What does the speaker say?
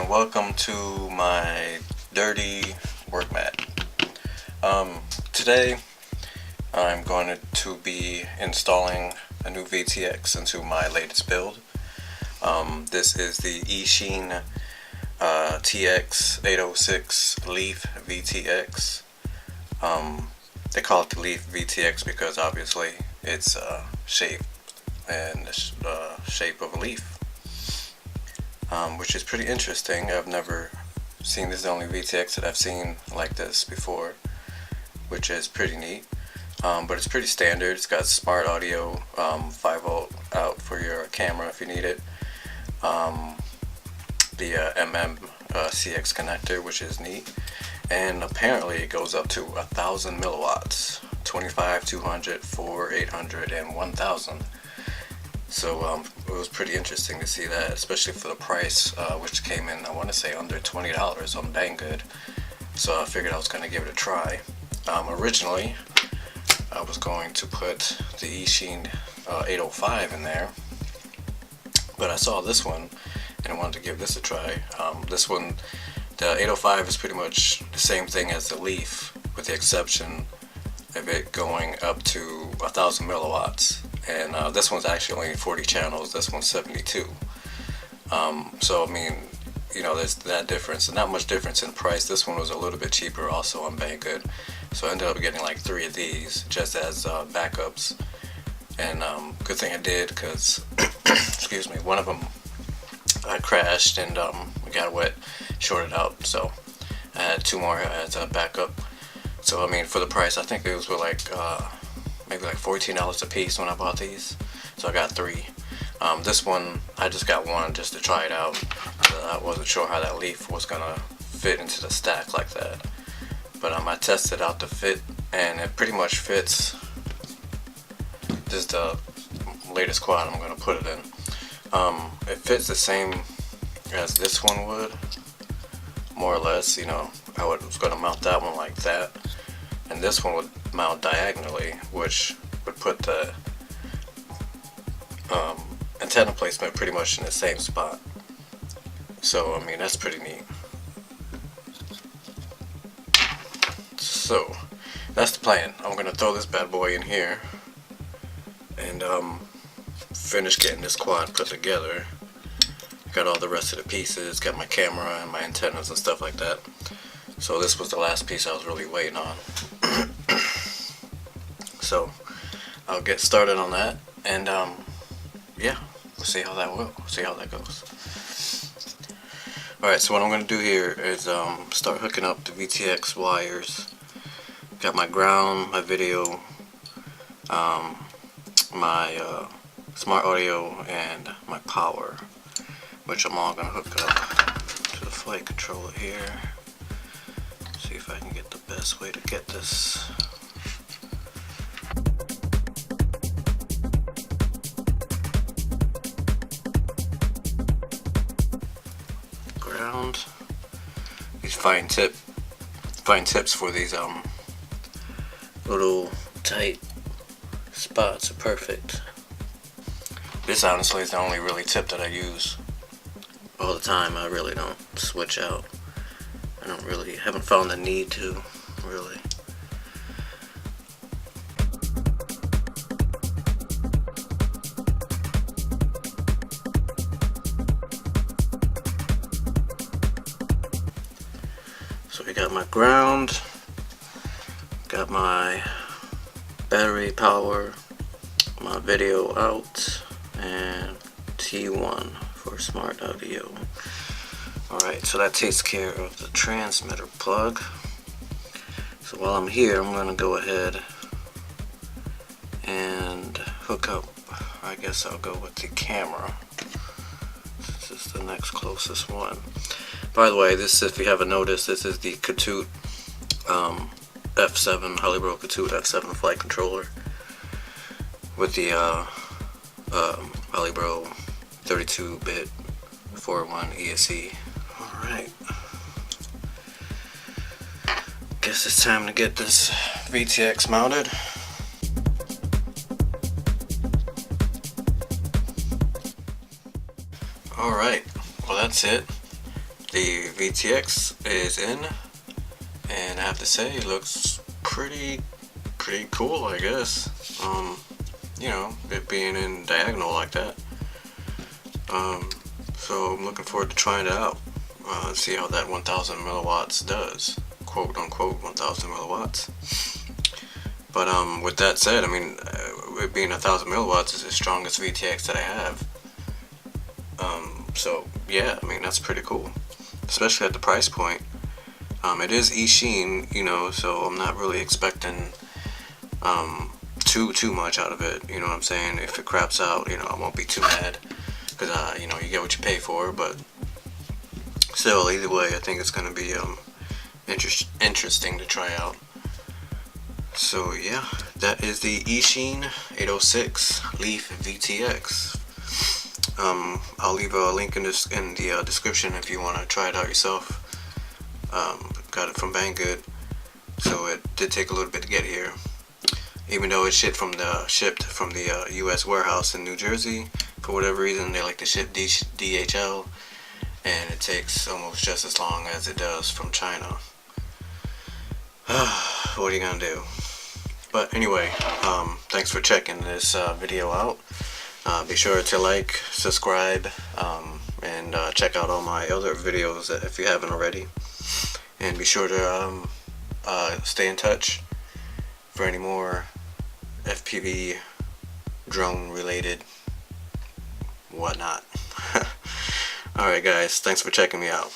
and welcome to my dirty work mat. Today I'm going to be installing a new VTX into my latest build. This is the Eachine TX 806 Leaf VTX. They call it the Leaf VTX because obviously it's shaped in the shape of a leaf. Which is pretty interesting. I've never seen, this is the only VTX that I've seen like this before, which is pretty neat. But it's pretty standard. It's got smart audio, 5-volt out for your camera if you need it. The CX connector, which is neat. And apparently it goes up to 1,000 milliwatts, 25, 200, 4, 800, and 1,000. So it was pretty interesting to see that, especially for the price, which came in, I want to say, under $20. I'm dang good. So I figured I was going to give it a try. Originally, I was going to put the Eachine 805 in there, but I saw this one and I wanted to give this a try. This one, the 805 is pretty much the same thing as the Leaf, with the exception of it going up to 1,000 milliwatts. And this one's actually only 40 channels, this one's 72. So I mean, you know, there's that difference, and not much difference in price. This one was a little bit cheaper also on Banggood. So I ended up getting like 3 of these just as backups. And good thing I did, because excuse me, one of them I crashed and it got wet, shorted out. So I had 2 more as a backup. So I mean, for the price, I think it was like maybe like $14 a piece when I bought these. So I got 3. This one, I just got 1 just to try it out. I wasn't sure how that Leaf was gonna fit into the stack like that. But I tested out the fit, and it pretty much fits. This is the latest quad I'm gonna put it in. It fits the same as this one would, more or less. You know, I was gonna mount that one like that, and this one would mount diagonally, which would put the antenna placement pretty much in the same spot. So I mean, that's pretty neat. So that's the plan. I'm gonna throw this bad boy in here and finish getting this quad put together. Got all the rest of the pieces, got my camera and my antennas and stuff like that. So this was the last piece I was really waiting on. So I'll get started on that, and yeah, we'll see how that goes. Alright, so what I'm going to do here is start hooking up the VTX wires. Got my ground, my video, my smart audio, and my power, which I'm all going to hook up to the flight controller here. See if I can get the best way to get this. Ground. These fine tips for these little tight spots are perfect. This honestly is the only really tip that I use all the time. I really don't switch out. I haven't found the need to, really. So we got my ground, got my battery power, my video out, and T1 for smart audio. Alright, so that takes care of the transmitter plug. So while I'm here, I'm going to go ahead and hook up, I guess I'll go with the camera. This is the next closest one. By the way, this, if you haven't noticed, this is the Whaaat F7, Halibro Whaaat F7 flight controller with the Halibro 32-bit 401 ESC. Alright, guess it's time to get this VTX mounted. Alright, well that's it. the VTX is in, and I have to say it looks pretty cool, I guess. You know, it being in diagonal like that. So I'm looking forward to trying it out. See how that 1000 milliwatts does, quote unquote 1000 milliwatts. But with that said, I mean, it being 1000 milliwatts is the strongest VTX that I have. So yeah, I mean, that's pretty cool, especially at the price point. It is Eachine, you know, so I'm not really expecting too much out of it. You know what I'm saying? If it craps out, you know, I won't be too mad, because you know, you get what you pay for. But still, either way, I think it's gonna be interesting to try out. So yeah, that is the Eachine 806 Leaf VTX. I'll leave a link in the description if you want to try it out yourself. Got it from Banggood, so it did take a little bit to get here. Even though it's shipped from the U.S. warehouse in New Jersey, for whatever reason they like to ship DHL, and it takes almost just as long as it does from China. What are you gonna do? But anyway, thanks for checking this video out. Be sure to like, subscribe, and check out all my other videos if you haven't already. And be sure to stay in touch for any more FPV drone related whatnot. Alright guys, thanks for checking me out.